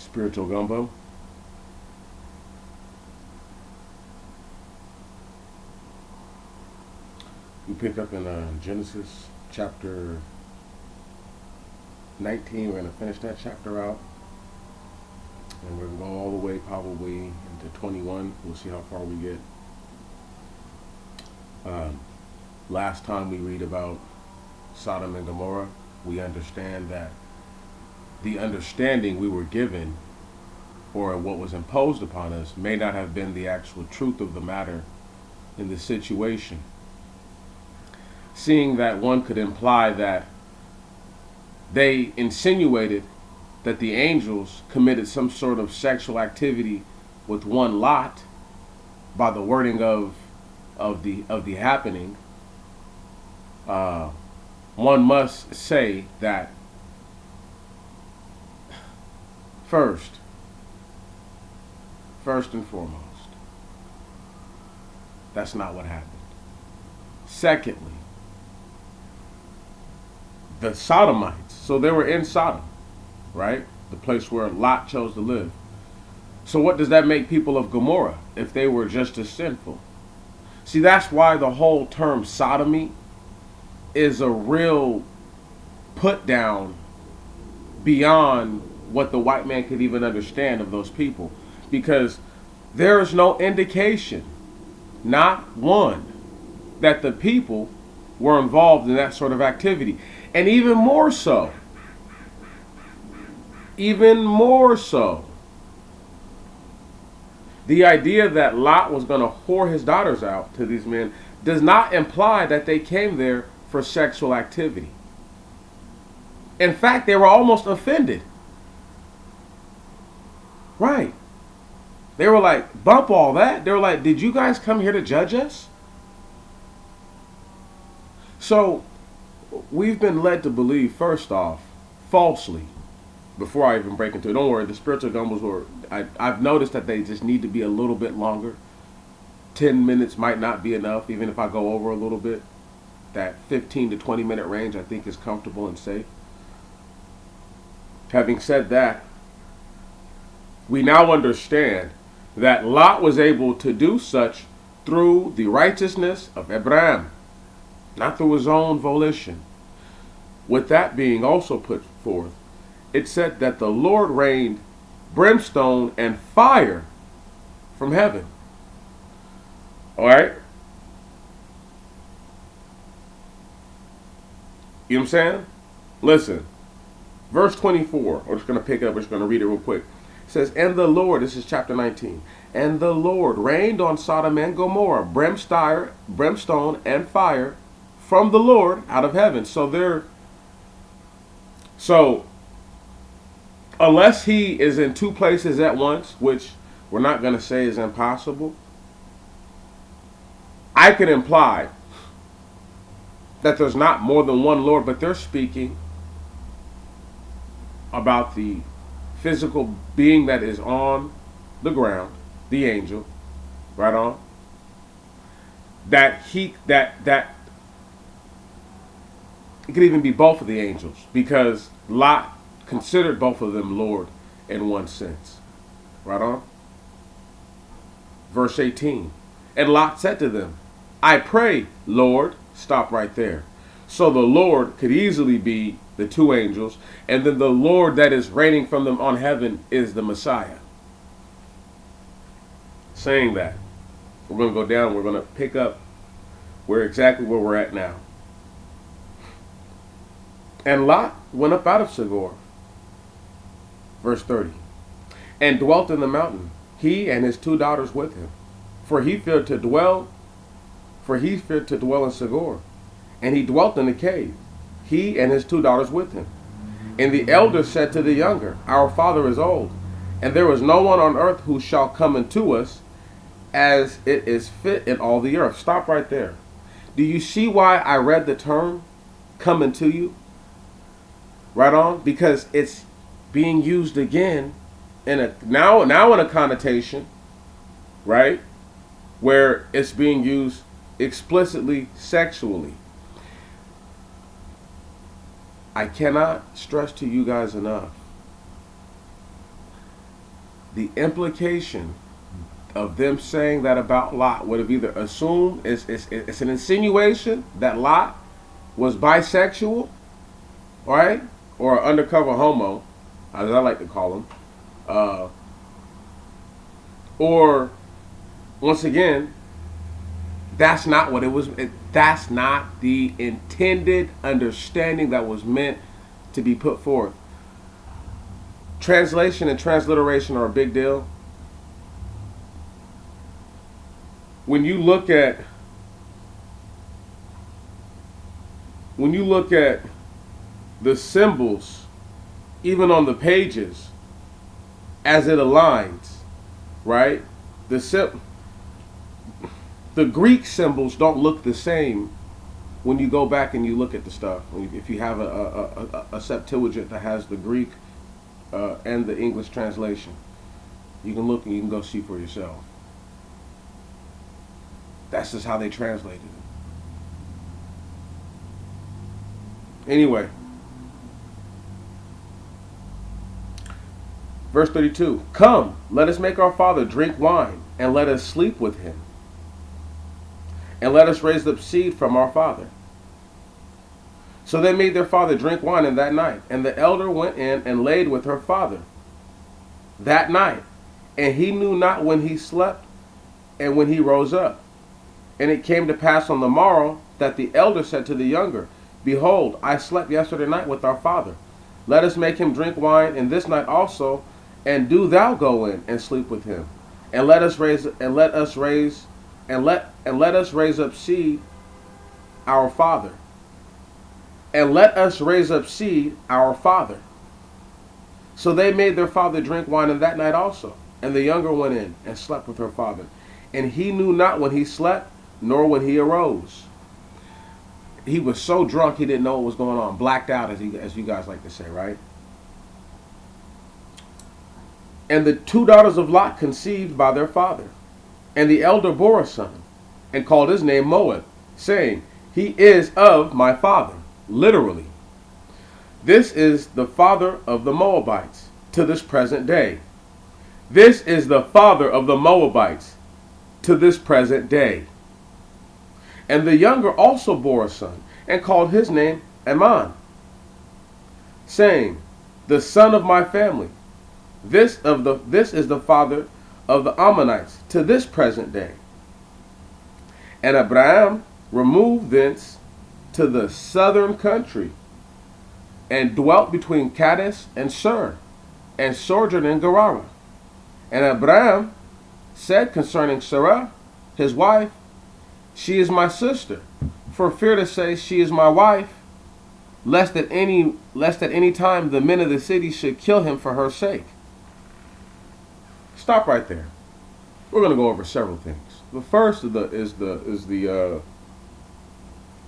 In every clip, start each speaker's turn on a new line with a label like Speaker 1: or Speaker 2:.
Speaker 1: Spiritual Gumbo. We pick up in Genesis chapter 19. We're going to finish that chapter out. And we're going to go all the way probably into 21. We'll see how far we get. Last time we read about Sodom and Gomorrah, we understand that the understanding we were given or what was imposed upon us may not have been the actual truth of the matter in the situation. Seeing that one could imply that they insinuated that the angels committed some sort of sexual activity with one Lot by the wording of the happening, one must say that first and foremost, that's not what happened. Secondly, the Sodomites, so they were in Sodom, right? The place where Lot chose to live. So what does that make people of Gomorrah if they were just as sinful? See, that's why the whole term sodomy is a real put down beyond what the white man could even understand of those people. Because there is no indication, not one, that the people were involved in that sort of activity. And even more so, the idea that Lot was going to whore his daughters out to these men does not imply that they came there for sexual activity. In fact, they were almost offended. Right. They were like, bump all that. They were like, did you guys come here to judge us? So, we've been led to believe, first off, falsely, before I even break into it. Don't worry, the spiritual gumbos I've noticed that they just need to be a little bit longer. 10 minutes might not be enough, even if I go over a little bit. That 15 to 20 minute range I think is comfortable and safe. Having said that, we now understand that Lot was able to do such through the righteousness of Abraham, not through his own volition. With that being also put forth, it said that the Lord rained brimstone and fire from heaven. All right? You know what I'm saying? Listen. Verse 24. We're just going to pick up. We're just going to read it real quick. It says, and the Lord, this is chapter 19, and the Lord rained on Sodom and Gomorrah brimstone and fire from the Lord out of heaven. So unless he is in two places at once, which we're not going to say is impossible, I can imply that there's not more than one Lord, but they're speaking about the physical being that is on the ground, the angel, right on. That it could even be both of the angels, because Lot considered both of them Lord in one sense. Right on. Verse 18. And Lot said to them, I pray, Lord, stop right there. So the Lord could easily be the two angels, and then the Lord that is reigning from them on heaven is the Messiah. Saying that, we're going to go down, we're going to pick up exactly where we're at now. And Lot went up out of Segor, verse 30, and dwelt in the mountain, he and his two daughters with him, for he feared to dwell in Segor, and he dwelt in the cave, he and his two daughters with him. And the elder said to the younger, our father is old, and there is no one on earth who shall come unto us, as it is fit in all the earth. Stop right there. Do you see why I read the term, come unto you? Right on? Because it's being used again in a now in a connotation, right? Where it's being used explicitly sexually. I cannot stress to you guys enough the implication of them saying that about Lot would have either assumed it's an insinuation that Lot was bisexual, right? Or an undercover homo, as I like to call him. Or, once again, that's not what it was. That's not the intended understanding that was meant to be put forth. Translation and transliteration are a big deal. When you look at the symbols, even on the pages, as it aligns, right? The Greek symbols don't look the same when you go back and you look at the stuff. If you have a Septuagint that has the Greek and the English translation, you can look and you can go see for yourself. That's just how they translated it. Anyway, verse 32, come, let us make our father drink wine, and let us sleep with him, and let us raise up seed from our father. So they made their father drink wine in that night, and the elder went in and laid with her father that night, and he knew not when he slept and when he rose up. And it came to pass on the morrow that the elder said to the younger, behold, I slept yesterday night with our father. Let us make him drink wine in this night also, and do thou go in and sleep with him, and let us raise up seed our father. And let us raise up seed our father. So they made their father drink wine in that night also, and the younger went in and slept with her father. And he knew not when he slept, nor when he arose. He was so drunk he didn't know what was going on. Blacked out, as you guys like to say, right? And the two daughters of Lot conceived by their father. And the elder bore a son, and called his name Moab, saying, he is of my father. Literally. This is the father of the Moabites to this present day. This is the father of the Moabites to this present day. And the younger also bore a son, and called his name Amman, saying, the son of my family. This is the father of the Ammonites to this present day. And Abraham removed thence to the southern country, and dwelt between Kadesh and Shur, and sojourned in Gerar. And Abraham said concerning Sarah, his wife, she is my sister, for fear to say she is my wife, lest at any time the men of the city should kill him for her sake. Stop right there. We're going to go over several things. The first is the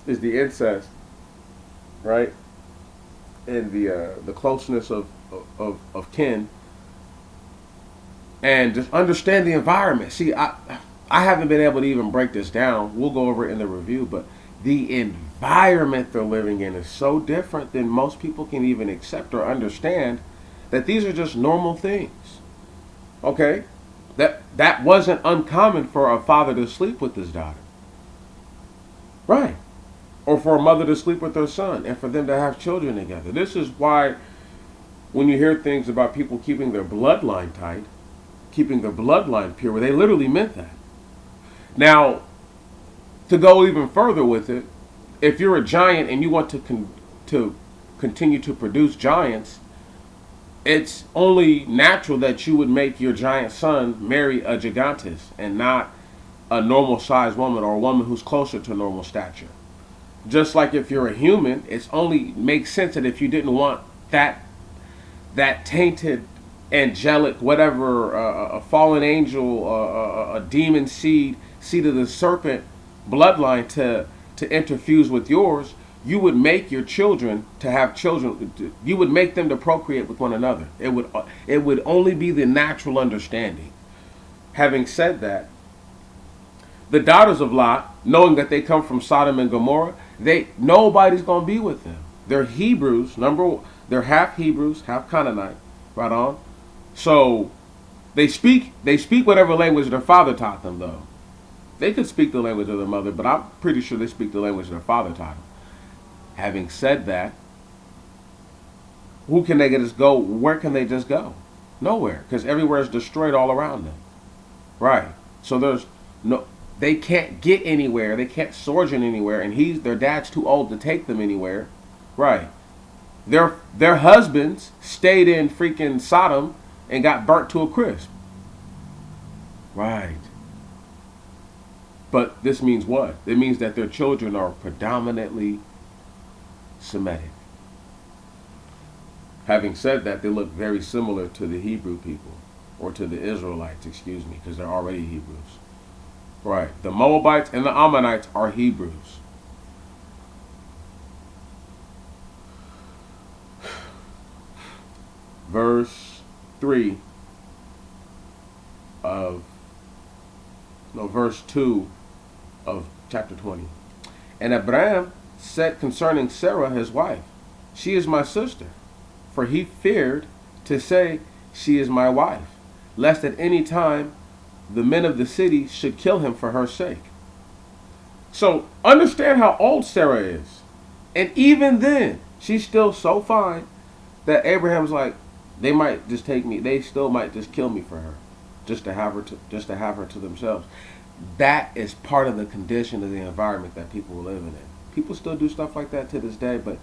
Speaker 1: incest, right? And the closeness of kin, and just understand the environment. See, I haven't been able to even break this down. We'll go over it in the review, but the environment they're living in is so different than most people can even accept or understand, that these are just normal things. Okay? That wasn't uncommon for a father to sleep with his daughter. Right. Or for a mother to sleep with her son, and for them to have children together. This is why when you hear things about people keeping their bloodline tight, keeping their bloodline pure, they literally meant that. Now, to go even further with it, if you're a giant and you want to continue to produce giants, it's only natural that you would make your giant son marry a gigantes and not a normal sized woman, or a woman who's closer to normal stature. Just like if you're a human, it's only makes sense that if you didn't want that tainted, angelic, whatever, a fallen angel, a demon seed of the serpent bloodline to interfuse with yours, you would make your children to have children. You would make them to procreate with one another. It would only be the natural understanding. Having said that, the daughters of Lot, knowing that they come from Sodom and Gomorrah, nobody's going to be with them. They're Hebrews. They're half Hebrews, half Canaanite. Right on. So They speak whatever language their father taught them, though. They could speak the language of their mother, but I'm pretty sure they speak the language their father taught them. Having said that, who can they just go? Where can they just go? Nowhere, because everywhere is destroyed all around them. Right. So there's no. They can't get anywhere. They can't sojourn anywhere, and their dad's too old to take them anywhere. Right. Their husbands stayed in freaking Sodom and got burnt to a crisp. Right. But this means what? It means that their children are predominantly Semitic. Having said that, they look very similar to the Hebrew people, or to the Israelites, excuse me, because they're already Hebrews. Right. The Moabites and the Ammonites are Hebrews. Verse 2 of chapter 20. And Abraham said concerning Sarah his wife, she is my sister. For he feared to say, she is my wife, lest at any time the men of the city should kill him for her sake. So understand how old Sarah is. And even then, she's still so fine that Abraham's like, they might just take me, they still might just kill me for her, just to have her to themselves. That is part of the condition of the environment that people were living in. People still do stuff like that to this day, but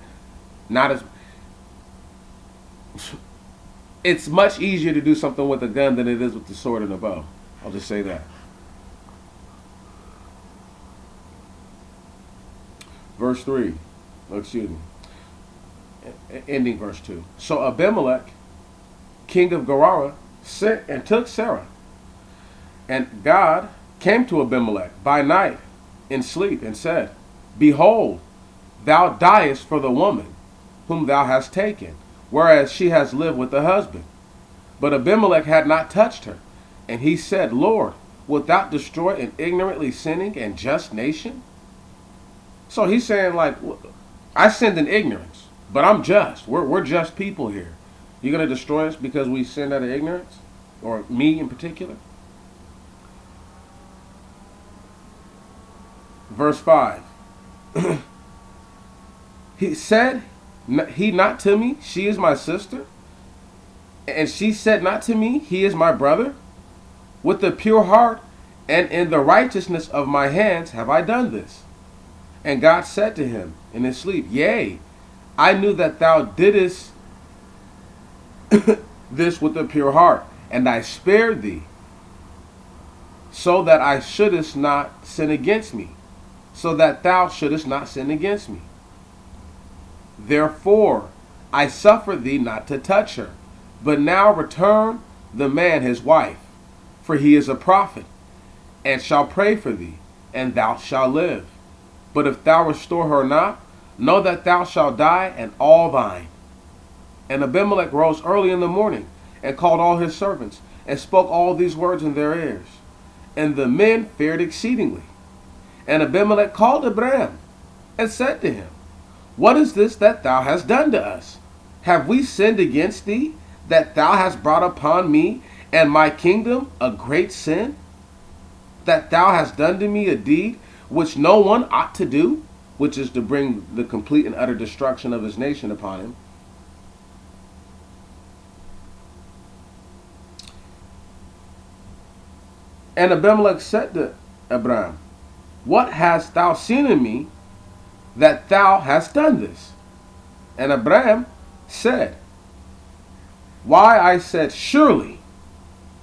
Speaker 1: not as. It's much easier to do something with a gun than it is with the sword and a bow. I'll just say that. Verse 3. Excuse me. Ending verse 2. So Abimelech, king of Gerar, sent and took Sarah. And God came to Abimelech by night in sleep and said, behold, thou diest for the woman whom thou hast taken, whereas she has lived with the husband. But Abimelech had not touched her. And he said, Lord, wilt thou destroy an ignorantly sinning and just nation? So he's saying, like, I sinned in ignorance, but I'm just. We're just people here. You're going to destroy us because we sinned out of ignorance? Or me in particular? Verse 5. He said, he not to me, she is my sister? And she said not to me, he is my brother? With the pure heart and in the righteousness of my hands have I done this. And God said to him in his sleep, yea, I knew that thou didst this with a pure heart, and I spared thee, so that I shouldest not sin against me, so that thou shouldest not sin against me. Therefore I suffered thee not to touch her. But now return the man his wife, for he is a prophet, and shall pray for thee, and thou shalt live. But if thou restore her not, know that thou shalt die, and all thine. And Abimelech rose early in the morning, and called all his servants, and spoke all these words in their ears. And the men feared exceedingly. And Abimelech called Abraham, and said to him, what is this that thou hast done to us? Have we sinned against thee, that thou hast brought upon me and my kingdom a great sin? That thou hast done to me a deed which no one ought to do, which is to bring the complete and utter destruction of his nation upon him. And Abimelech said to Abraham, what hast thou seen in me, that thou hast done this? And Abraham said, why, I said, surely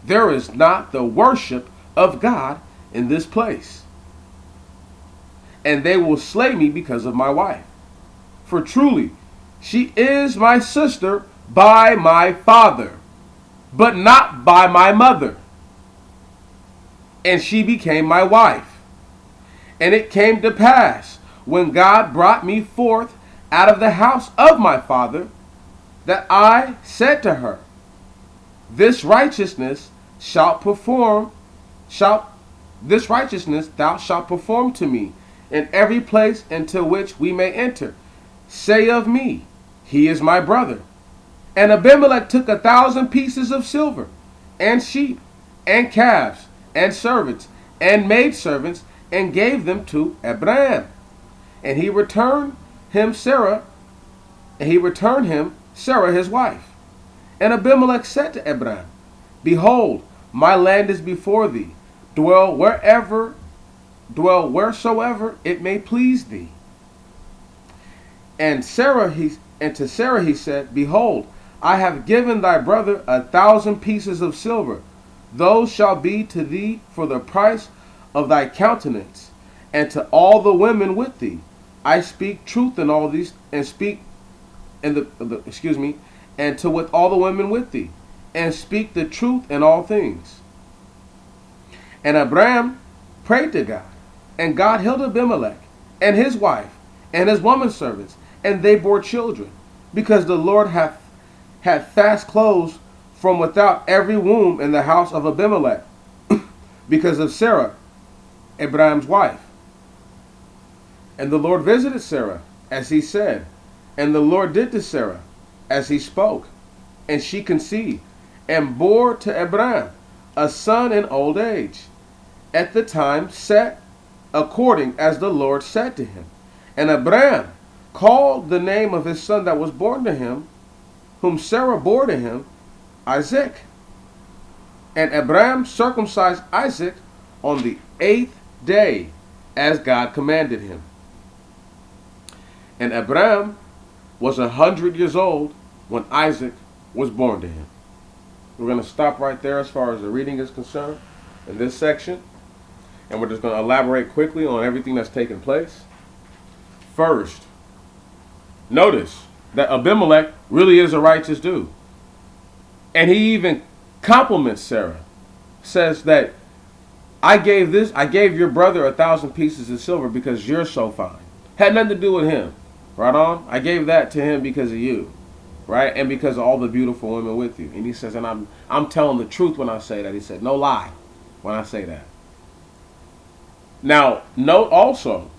Speaker 1: there is not the worship of God in this place, and they will slay me because of my wife. For truly she is my sister by my father, but not by my mother. And she became my wife. And it came to pass, when God brought me forth out of the house of my father, that I said to her, this righteousness thou shalt perform to me in every place into which we may enter. Say of me, he is my brother. And Abimelech took 1,000 pieces of silver and sheep, and calves, and servants, and maidservants, and gave them to Abraham. And he returned him Sarah, his wife. And Abimelech said to Abraham, Behold, my land is before thee. Dwell wheresoever it may please thee. And to Sarah he said, Behold, I have given thy brother 1,000 pieces of silver. Those shall be to thee for the price of thy countenance, and to all the women with thee. I speak truth in all these, and speak in and to with all the women with thee, and speak the truth in all things. And Abraham prayed to God, and God healed Abimelech, and his wife, and his woman servants, and they bore children, because the Lord hath had fast closed from without every womb in the house of Abimelech, because of Sarah, Abraham's wife. And the Lord visited Sarah, as he said, and the Lord did to Sarah, as he spoke, and she conceived, and bore to Abraham a son in old age, at the time set according as the Lord said to him. And Abraham called the name of his son that was born to him, whom Sarah bore to him, Isaac. And Abraham circumcised Isaac on the 8th day, as God commanded him. And Abraham was 100 years old when Isaac was born to him. We're going to stop right there as far as the reading is concerned in this section. And we're just going to elaborate quickly on everything that's taken place. First, notice that Abimelech really is a righteous dude. And he even compliments Sarah. Says that I gave your brother 1,000 pieces of silver because you're so fine. Had nothing to do with him. Right on? I gave that to him because of you. Right? And because of all the beautiful women with you. And he says, and I'm telling the truth when I say that. He said, no lie when I say that. Now, note also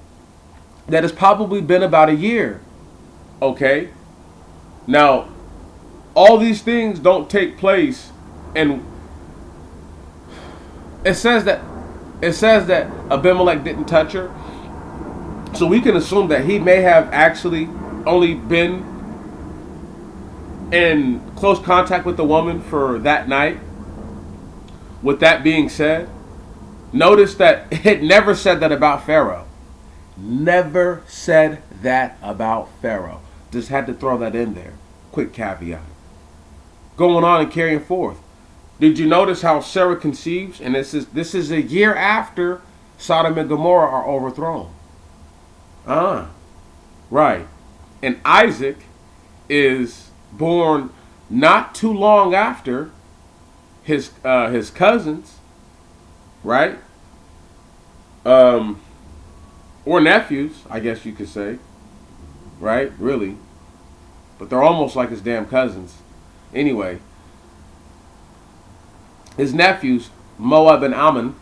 Speaker 1: that it's probably been about a year. Okay? Now, all these things don't take place, and it says that Abimelech didn't touch her. So we can assume that he may have actually only been in close contact with the woman for that night. With that being said, notice that it never said that about Pharaoh. Never said that about Pharaoh. Just had to throw that in there. Quick caveat. Going on and carrying forth. Did you notice how Sarah conceives? And this is a year after Sodom and Gomorrah are overthrown. Right. And Isaac is born not too long after his cousins, right? Or nephews, I guess you could say. Right? Really. But they're almost like his damn cousins. Anyway, his nephews, Moab and Amman,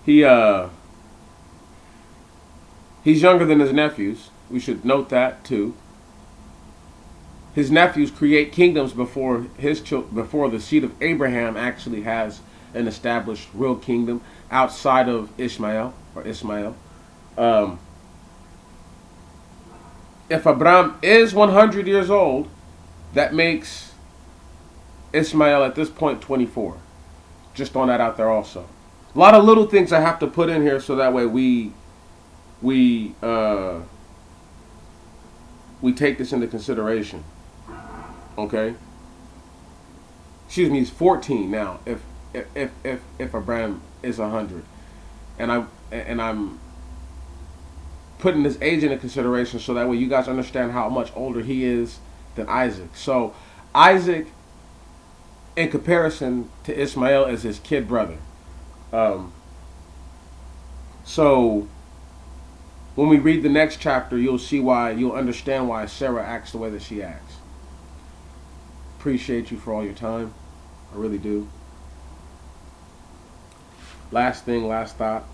Speaker 1: he's younger than his nephews. We should note that too. His nephews create kingdoms before the seed of Abraham actually has an established real kingdom outside of Ishmael. If Abraham is 100 years old, that makes Ishmael at this point 24. Just throwing that out there also. A lot of little things I have to put in here so that way we take this into consideration. Okay? Excuse me, he's 14 now. If Abraham is 100, and I'm putting his age into consideration so that way you guys understand how much older he is than Isaac. So Isaac, in comparison to Ishmael, is his kid brother. So when we read the next chapter, you'll understand why Sarah acts the way that she acts. Appreciate you for all your time. I really do. Last thought.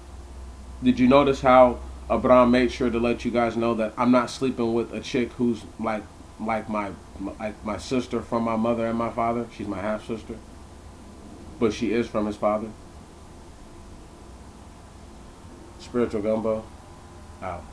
Speaker 1: Did you notice how Abraham made sure to let you guys know that I'm not sleeping with a chick who's like my sister from my mother and my father? She's my half sister. but she is from his father. Spiritual Gumbo, out.